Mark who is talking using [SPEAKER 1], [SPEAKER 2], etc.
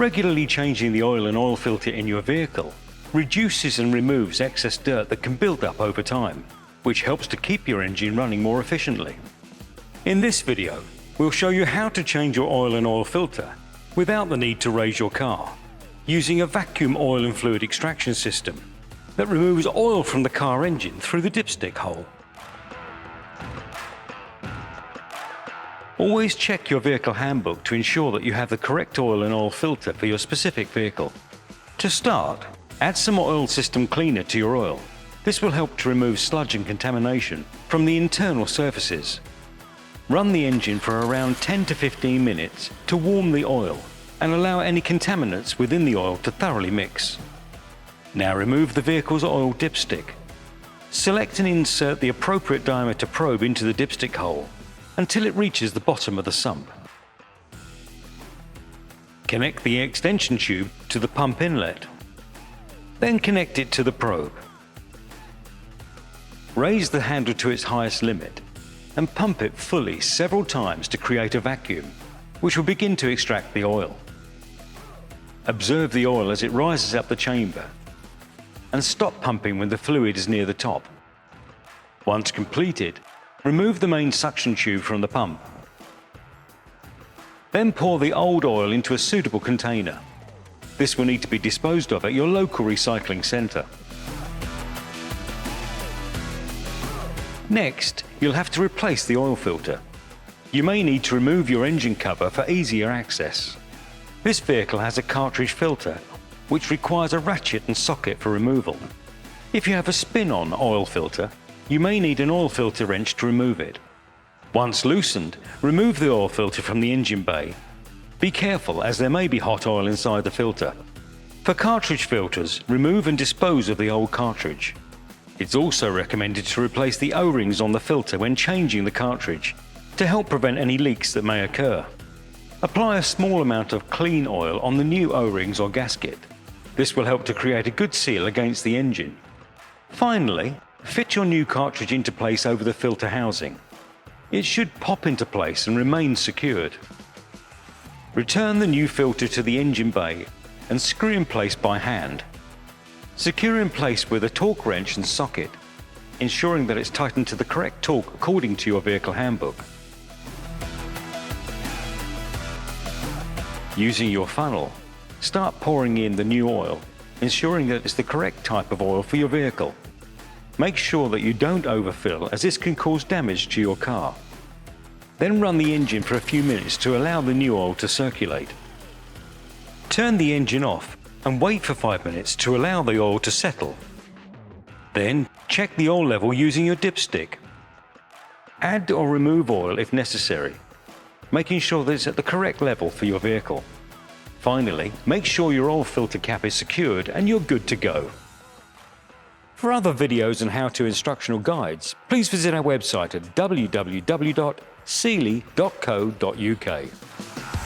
[SPEAKER 1] Regularly changing the oil and oil filter in your vehicle reduces and removes excess dirt that can build up over time, which helps to keep your engine running more efficiently. In this video, we'll show you how to change your oil and oil filter without the need to raise your car, using a vacuum oil and fluid extraction system that removes oil from the car engine through the dipstick hole. Always check your vehicle handbook to ensure that you have the correct oil and oil filter for your specific vehicle. To start, add some oil system cleaner to your oil. This will help to remove sludge and contamination from the internal surfaces. Run the engine for around 10 to 15 minutes to warm the oil and allow any contaminants within the oil to thoroughly mix. Now remove the vehicle's oil dipstick. Select and insert the appropriate diameter probe into the dipstick hole until it reaches the bottom of the sump. Connect the extension tube to the pump inlet. Then connect it to the probe. Raise the handle to its highest limit and pump it fully several times to create a vacuum, which will begin to extract the oil. Observe the oil as it rises up the chamber and stop pumping when the fluid is near the top. Once completed, remove the main suction tube from the pump. Then pour the old oil into a suitable container. This will need to be disposed of at your local recycling centre. Next, you'll have to replace the oil filter. You may need to remove your engine cover for easier access. This vehicle has a cartridge filter, which requires a ratchet and socket for removal. If you have a spin-on oil filter, you may need an oil filter wrench to remove it. Once loosened, remove the oil filter from the engine bay. Be careful, as there may be hot oil inside the filter. For cartridge filters, remove and dispose of the old cartridge. It's also recommended to replace the O-rings on the filter when changing the cartridge to help prevent any leaks that may occur. Apply a small amount of clean oil on the new O-rings or gasket. This will help to create a good seal against the engine. Finally, fit your new cartridge into place over the filter housing. It should pop into place and remain secured. Return the new filter to the engine bay and screw in place by hand. Secure in place with a torque wrench and socket, ensuring that it's tightened to the correct torque according to your vehicle handbook. Using your funnel, start pouring in the new oil, ensuring that it's the correct type of oil for your vehicle. Make sure that you don't overfill, as this can cause damage to your car. Then run the engine for a few minutes to allow the new oil to circulate. Turn the engine off and wait for 5 minutes to allow the oil to settle. Then check the oil level using your dipstick. Add or remove oil if necessary, making sure that it's at the correct level for your vehicle. Finally, make sure your oil filter cap is secured and you're good to go. For other videos and how-to instructional guides, please visit our website at www.sealey.co.uk.